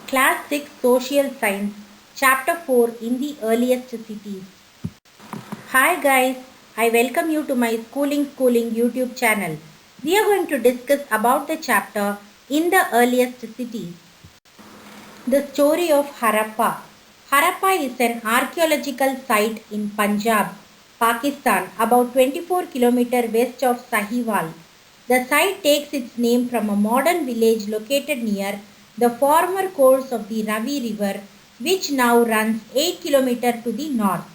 Class 6 Social Science, Chapter 4 In the Earliest Cities. Hi guys, I welcome you to my Schooling YouTube channel. We are going to discuss about the chapter In the Earliest Cities. The story of Harappa. Harappa is an archaeological site in Punjab, Pakistan, about 24 km west of Sahiwal. The site takes its name from a modern village located near the former course of the Ravi River, which now runs 8 km to the north.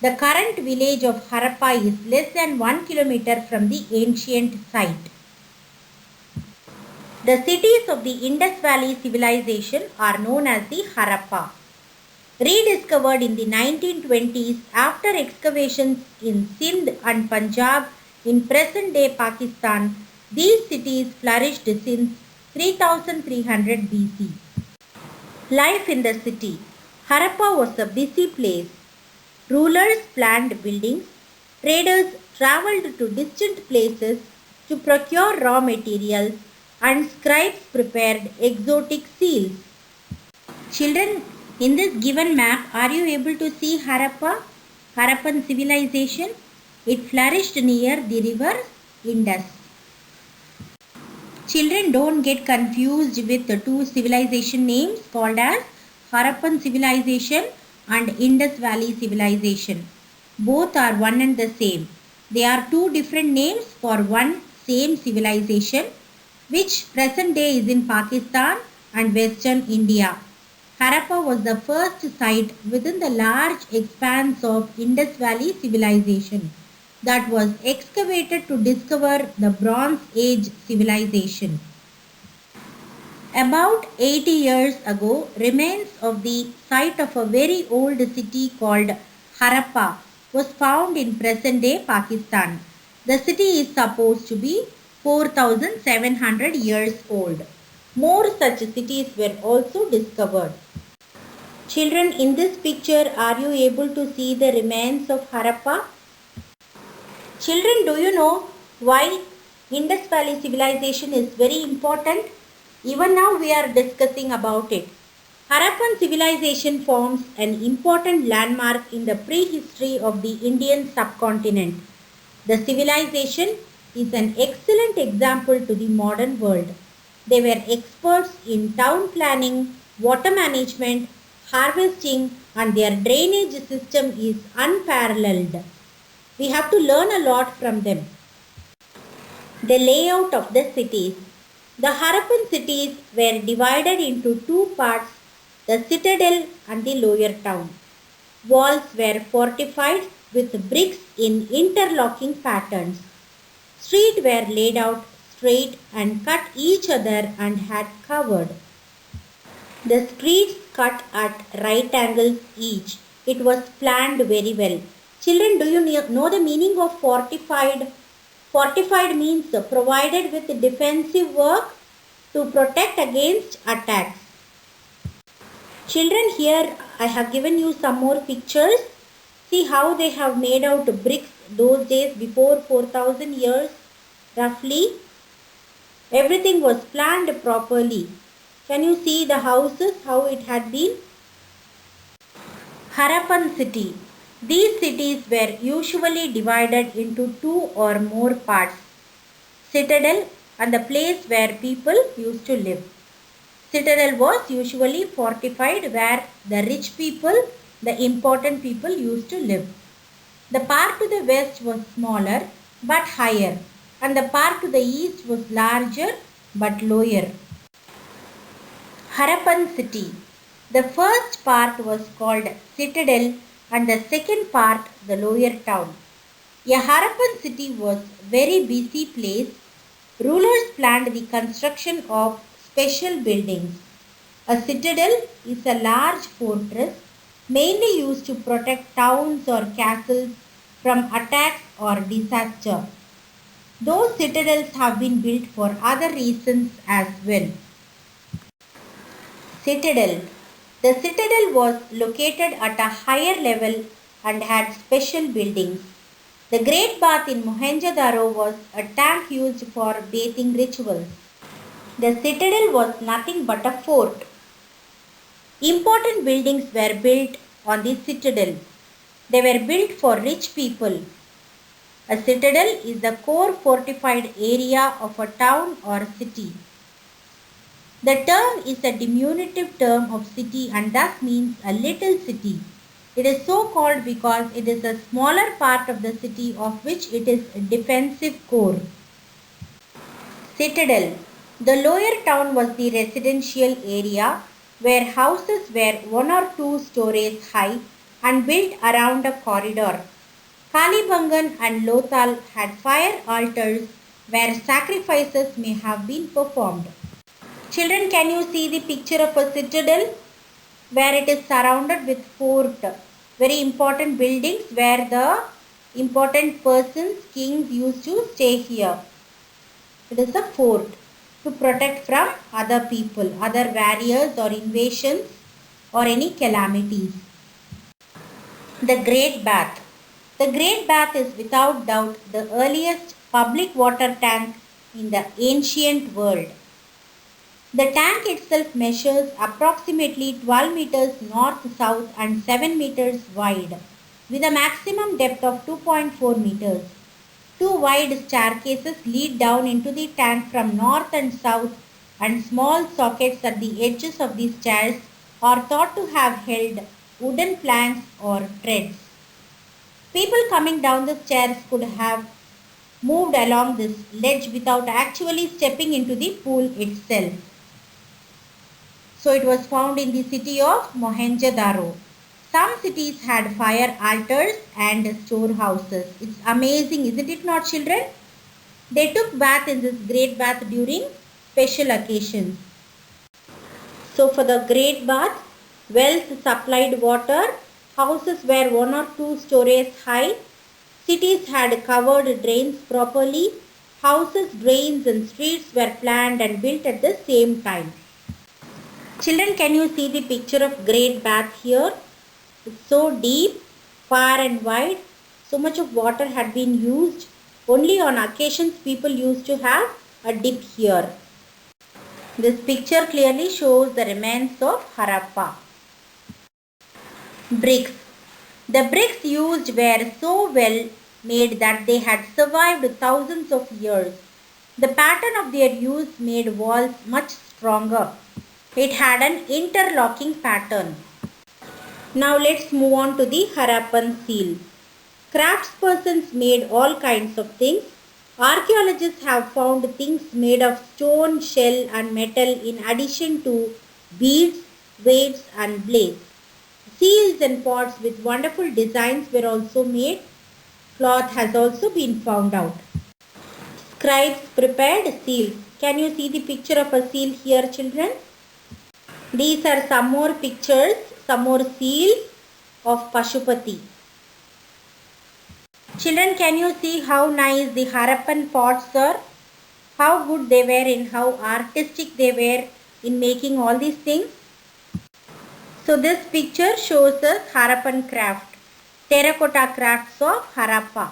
The current village of Harappa is less than 1 km from the ancient site. The cities of the Indus Valley civilization are known as the Harappa. Rediscovered in the 1920s after excavations in Sindh and Punjab in present-day Pakistan, these cities flourished since 3300 BC. Life in the city. Harappa was a busy place. Rulers planned buildings, traders traveled to distant places to procure raw materials, and scribes prepared exotic seals. Children, in this given map, are you able to see Harappa, Harappan civilization? It flourished near the river Indus. Children, don't get confused with the two civilization names called as Harappan civilization and Indus Valley civilization. Both are one and the same. They are two different names for one same civilization, which present day is in Pakistan and Western India. Harappa was the first site within the large expanse of Indus Valley civilization that was excavated to discover the Bronze Age civilization. About 80 years ago, remains of the site of a very old city called Harappa was found in present-day Pakistan. The city is supposed to be 4,700 years old. More such cities were also discovered. Children, in this picture, are you able to see the remains of Harappa? Children, do you know why Indus Valley civilization is very important? Even now we are discussing about it. Harappan civilization forms an important landmark in the prehistory of the Indian subcontinent. The civilization is an excellent example to the modern world. They were experts in town planning, water management, harvesting, and their drainage system is unparalleled. We have to learn a lot from them. The layout of the cities. The Harappan cities were divided into two parts, the citadel and the lower town. Walls were fortified with bricks in interlocking patterns. Streets were laid out straight and cut each other and had covered. The streets cut at right angles each. It was planned very well. Children, do you know the meaning of fortified? Fortified means provided with defensive work to protect against attacks. Children, here I have given you some more pictures. See how they have made out bricks those days before 4,000 years roughly. Everything was planned properly. Can you see the houses, how it had been? Harappan city. These cities were usually divided into two or more parts. Citadel and the place where people used to live. Citadel was usually fortified where the rich people, the important people used to live. The part to the west was smaller but higher, and the part to the east was larger but lower. Harappan city. The first part was called Citadel and the second part the lower town. A Harappan city was very busy place. Rulers planned the construction of special buildings. A citadel is a large fortress mainly used to protect towns or castles from attacks or disaster. Those citadels have been built for other reasons as well. Citadel. The citadel was located at a higher level and had special buildings. The Great Bath in Mohenjo-daro was a tank used for bathing rituals. The citadel was nothing but a fort. Important buildings were built on the citadel. They were built for rich people. A citadel is the core fortified area of a town or city. The term is a diminutive term of city and thus means a little city. It is so called because it is a smaller part of the city of which it is a defensive core. Citadel. The lower town was the residential area where houses were 1 or 2 stories high and built around a corridor. Kalibangan and Lothal had fire altars where sacrifices may have been performed. Children, can you see the picture of a citadel where it is surrounded with fort, very important buildings where the important persons, kings used to stay here. It is a fort to protect from other people, other warriors or invasions or any calamities. The Great Bath. The Great Bath is without doubt the earliest public water tank in the ancient world. The tank itself measures approximately 12 meters north-south and 7 meters wide, with a maximum depth of 2.4 meters. 2 wide staircases lead down into the tank from north and south, and small sockets at the edges of the stairs are thought to have held wooden planks or treads. People coming down the stairs could have moved along this ledge without actually stepping into the pool itself. So it was found in the city of Mohenjo-daro. Some cities had fire altars and storehouses. It's amazing, isn't it not, children? They took bath in this great bath during special occasions. So for the great bath, wells supplied water, houses were 1 or 2 stories high, cities had covered drains properly, houses, drains and streets were planned and built at the same time. Children, can you see the picture of great bath here? It's so deep, far and wide. So much of water had been used. Only on occasions people used to have a dip here. This picture clearly shows the remains of Harappa. Bricks. The bricks used were so well made that they had survived thousands of years. The pattern of their use made walls much stronger. It had an interlocking pattern. Now let's move on to the Harappan seal. Craftspersons made all kinds of things. Archaeologists have found things made of stone, shell and metal in addition to beads, weights and blades. Seals and pots with wonderful designs were also made. Cloth has also been found out. Scribes prepared seals. Can you see the picture of a seal here, children? These are some more pictures, some more seals of Pashupati. Children, can you see how nice the Harappan pots are? How good they were and how artistic they were in making all these things. So this picture shows us Harappan craft, terracotta crafts of Harappa.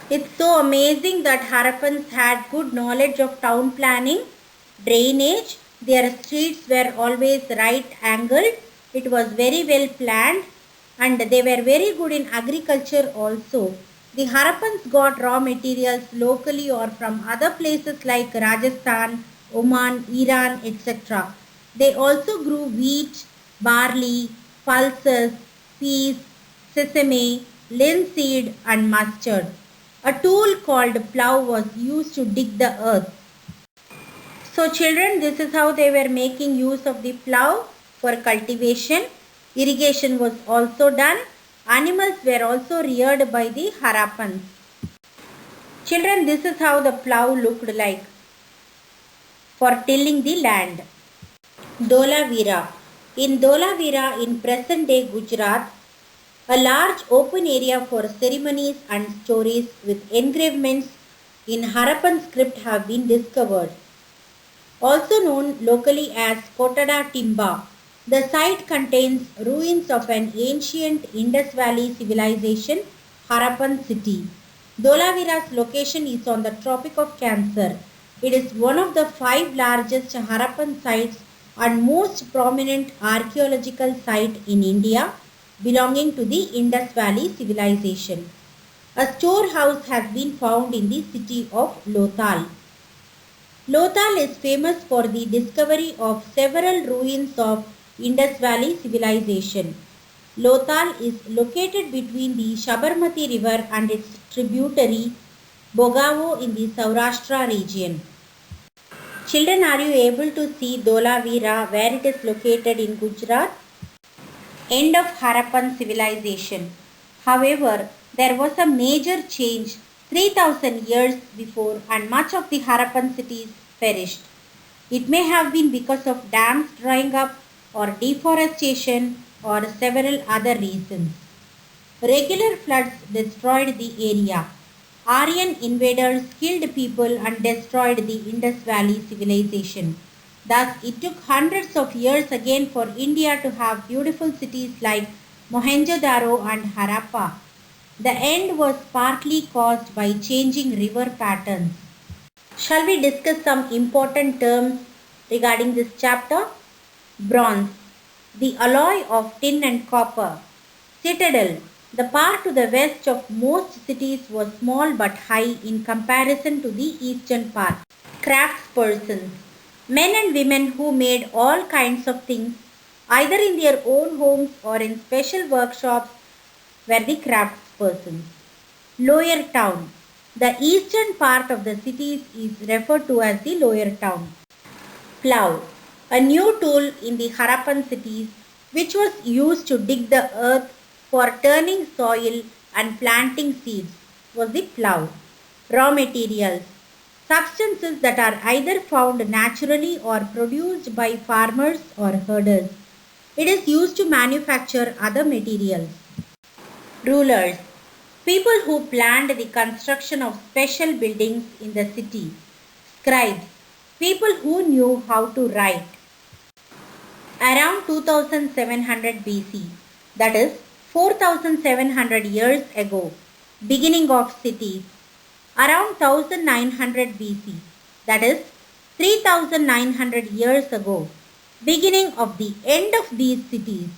It's so amazing that Harappans had good knowledge of town planning, drainage. Their streets were always right angled. It was very well planned and they were very good in agriculture also. The Harappans got raw materials locally or from other places like Rajasthan, Oman, Iran, etc. They also grew wheat, barley, pulses, peas, sesame, linseed and mustard. A tool called plough was used to dig the earth. So children, this is how they were making use of the plough for cultivation. Irrigation was also done. Animals were also reared by the Harappans. Children, this is how the plough looked like for tilling the land. Dholavira. In Dholavira in present-day Gujarat, a large open area for ceremonies and stories with engravements in Harappan script have been discovered. Also known locally as Kotada Timba, the site contains ruins of an ancient Indus Valley civilization, Harappan city. Dholavira's location is on the Tropic of Cancer. It is one of the 5 largest Harappan sites and most prominent archaeological site in India belonging to the Indus Valley civilization. A storehouse has been found in the city of Lothal. Lothal is famous for the discovery of several ruins of Indus Valley civilization. Lothal is located between the Sabarmati river and its tributary Bogavo in the Saurashtra region. Children, are you able to see Dholavira where it is located in Gujarat? End of Harappan civilization. However, there was a major change 3000 years before and much of the Harappan cities perished. It may have been because of dams drying up or deforestation or several other reasons. Regular floods destroyed the area. Aryan invaders killed people and destroyed the Indus Valley civilization. Thus, it took hundreds of years again for India to have beautiful cities like Mohenjo-daro and Harappa. The end was partly caused by changing river patterns. Shall we discuss some important terms regarding this chapter? Bronze, the alloy of tin and copper. Citadel, the part to the west of most cities was small but high in comparison to the eastern part. Craftspersons, men and women who made all kinds of things, either in their own homes or in special workshops, were the craftspersons. Lower town, the eastern part of the cities is referred to as the lower town. Plough, a new tool in the Harappan cities which was used to dig the earth for turning soil and planting seeds, was the plough. Raw materials, substances that are either found naturally or produced by farmers or herders. It is used to manufacture other materials. Rulers, people who planned the construction of special buildings in the city. Scribes, people who knew how to write. Around 2700 BC, that is 4700 years ago, beginning of cities. Around 1900 BC, that is 3900 years ago, beginning of the end of these cities.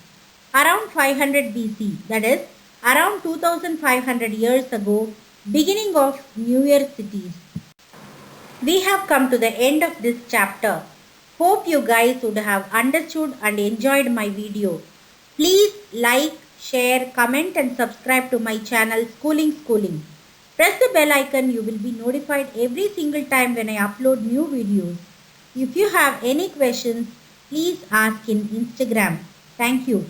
Around 500 BC, that is around 2500 years ago, beginning of newer cities. We have come to the end of this chapter. Hope you guys would have understood and enjoyed my video. Please like, share, comment and subscribe to my channel Schooling. Press the bell icon, you will be notified every single time when I upload new videos. If you have any questions, please ask in Instagram. Thank you.